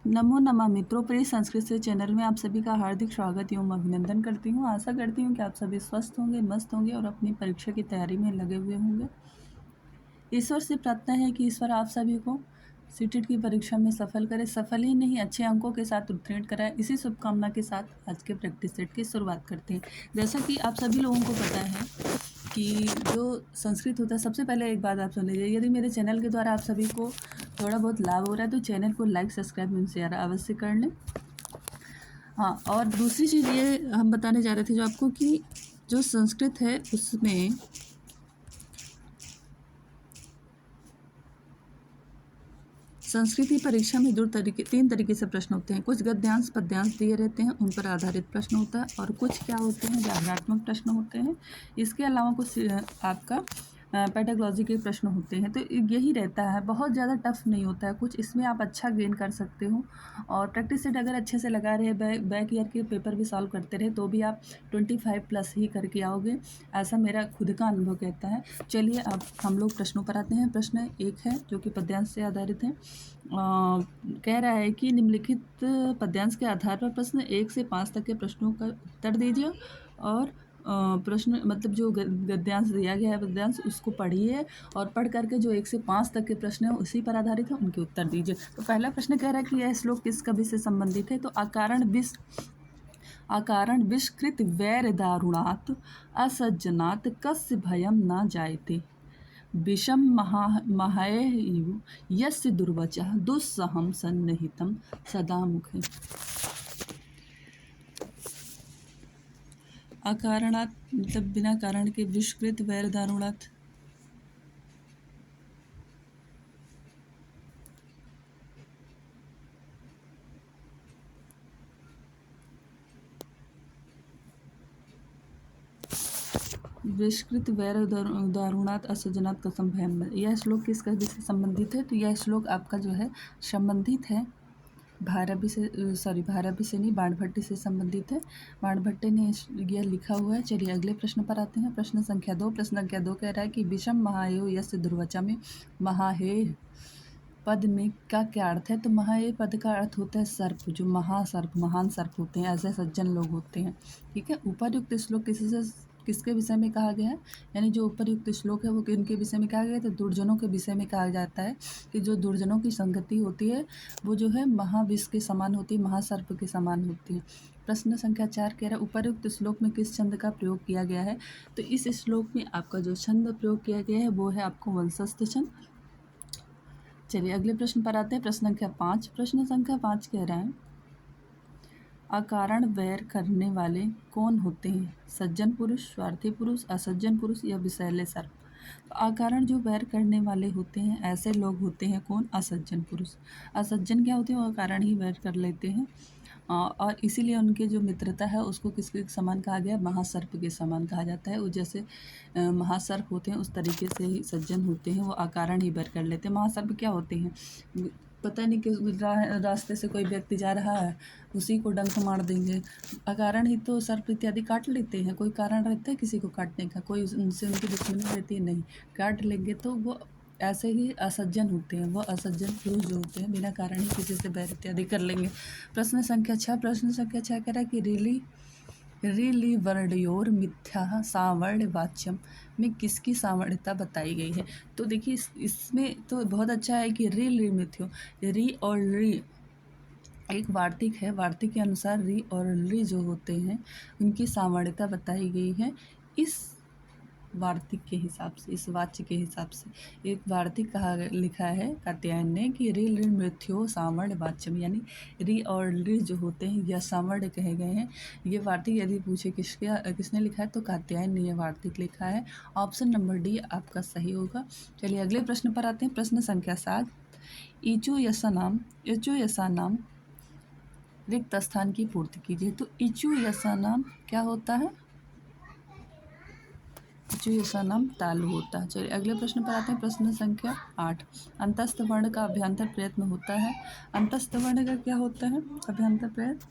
नमो नमः मित्रों, प्रिय संस्कृत से चैनल में आप सभी का हार्दिक स्वागत एवं अभिनंदन करती हूँ। आशा करती हूँ कि आप सभी स्वस्थ होंगे, मस्त होंगे और अपनी परीक्षा की तैयारी में लगे हुए होंगे। ईश्वर से प्रार्थना है कि ईश्वर आप सभी को सीटेट की परीक्षा में सफल करे, सफल ही नहीं अच्छे अंकों के साथ उत्तीर्ण कराए। इसी शुभकामना के साथ आज के प्रैक्टिस सेट की शुरुआत करते हैं। जैसा कि आप सभी लोगों को पता है कि जो संस्कृत होता है, सबसे पहले एक बात आप सुन लीजिए। यदि मेरे चैनल के द्वारा आप सभी को थोड़ा बहुत लाभ हो रहा है तो चैनल को लाइक, सब्सक्राइब एवं शेयर अवश्य कर लें। हाँ, और दूसरी चीज़ ये हम बताने जा रहे थे जो आपको कि जो संस्कृत है उसमें संस्कृति परीक्षा में तीन तरीके से प्रश्न होते हैं। कुछ गद्यांश पद्यांश दिए रहते हैं, उन पर आधारित प्रश्न होता है, और कुछ क्या होते हैं, व्याकरणात्मक प्रश्न होते हैं। इसके अलावा कुछ आपका पेडागोजी के प्रश्न होते हैं। तो यही रहता है, बहुत ज़्यादा टफ नहीं होता है कुछ, इसमें आप अच्छा गेन कर सकते हो। और प्रैक्टिस सेट अगर अच्छे से लगा रहे, बैक ईयर के पेपर भी सॉल्व करते रहे तो भी आप 25+ ही करके आओगे, ऐसा मेरा खुद का अनुभव कहता है। चलिए अब हम लोग प्रश्नों पर आते हैं। प्रश्न एक है जो कि पद्यांश से आधारित है। कह रहा है कि निम्नलिखित पद्यांश के आधार पर प्रश्न 1 से 5 तक के प्रश्नों का उत्तर दीजिए, और प्रश्न मतलब जो गद्यांश दिया गया है पद्यांश उसको पढ़िए, और पढ़ करके जो 1 से 5 तक के प्रश्न हैं उसी पर आधारित है, उनके उत्तर दीजिए। तो पहला प्रश्न कह रहा है कि यह श्लोक किस कवि से संबंधित है। तो अकारण विषकृत वैर दारुणात् असज्जनात् कस्य भयं न जायते, विषम महायु यस्य दुर्वचः दुस्सहं सन्निहितं सदा मुखे। अकारणात् मतलब बिना कारण के, विषकृत वैर दारुणात् विषकृत वैर दारुणात् असज्जनात् कसम भयम। यह श्लोक किस कवि से संबंधित है। तो यह श्लोक आपका जो है संबंधित है भारवी से नहीं, बाणभट्ट से संबंधित है। बाणभट्ट ने यह लिखा हुआ है। चलिए अगले प्रश्न पर आते हैं। प्रश्न संख्या 2 कह रहा है कि विषम महायो यस्य दुर्वचा में महाहेय पद में का क्या अर्थ है। तो महाहेय पद का अर्थ होता है सर्प, जो महासर्प, महान सर्प होते हैं, ऐसे सज्जन लोग होते हैं। ठीक है, उपर्युक्त श्लोक किसके विषय में कहा गया है, यानी जो उपर्युक्त श्लोक है वो किनके विषय में कहा गया है। तो दुर्जनों के विषय में कहा जाता है कि जो दुर्जनों की संगति होती है वो जो है महाविष के समान होती है, महासर्प के समान होती है। प्रश्न संख्या 4 कह रहा है उपर्युक्त श्लोक में किस छंद का प्रयोग किया गया है। तो इस श्लोक में आपका जो छंद प्रयोग किया गया है वो है आपको वंशस्थ छंद। चलिए अगले प्रश्न पर आते हैं। प्रश्न संख्या 5 कह रहा है अकारण वैर करने वाले कौन होते हैं, सज्जन पुरुष, स्वार्थी पुरुष, असज्जन पुरुष या विषैले सर्प। तो अकारण जो वैर करने वाले होते हैं ऐसे लोग होते हैं कौन, असज्जन पुरुष। असज्जन क्या होते हैं, वो अकारण ही वैर कर लेते हैं, और इसीलिए उनके जो मित्रता है उसको किसके समान कहा गया, महासर्प के समान कहा जाता है। वो जैसे महासर्प होते हैं उस तरीके से ही सज्जन होते हैं, वो अकारण ही वैर कर लेते हैं। महासर्प क्या होते हैं, पता नहीं किस रास्ते से कोई व्यक्ति जा रहा है उसी को डंक मार देंगे। अकारण ही तो सर्प इत्यादि काट लेते हैं, कोई कारण रहता है किसी को काटने का, कोई उनसे उनकी दुश्मनी रहती है नहीं, काट लेंगे। तो वो ऐसे ही असज्जन होते हैं, वो असज्जन पुरुष जो होते हैं बिना कारण ही किसी से बैर इत्यादि कर लेंगे। प्रश्न संख्या 6 कह रहा है कि रिली वर्णयोर मिथ्या सावर्ण वाच्यम में किसकी सावर्ण्यता बताई गई है। तो देखिए इसमें तो बहुत अच्छा है कि री मिथ्यो, री और री एक वार्तिक है, वार्तिक के अनुसार री और ली जो होते हैं उनकी सावर्ण्यता बताई गई है। इस वार्तिक के हिसाब से, इस वाच्य के हिसाब से एक वार्तिक लिखा है कात्यायन ने कि ऋ मृत्यो सावर्ण वाच्यम, यानी री और ऋ जो होते हैं यह सावर्ण कहे गए हैं। ये वार्तिक यदि पूछे किसने लिखा है तो कात्यायन ने यह वार्तिक लिखा है। ऑप्शन नंबर डी आपका सही होगा। चलिए अगले प्रश्न पर आते हैं। प्रश्न संख्या 7 इचो यसा नाम रिक्त स्थान की पूर्ति कीजिए। तो इचु यसा नाम क्या होता है, इचु यसा नाम तालु होता है। चलिए अगले प्रश्न पर आते हैं। प्रश्न संख्या 8 अंतस्थ वर्ण का अभ्यंतर प्रयत्न होता है। अंतस्थ वर्ण का क्या होता है, अभ्यंतर प्रयत्न।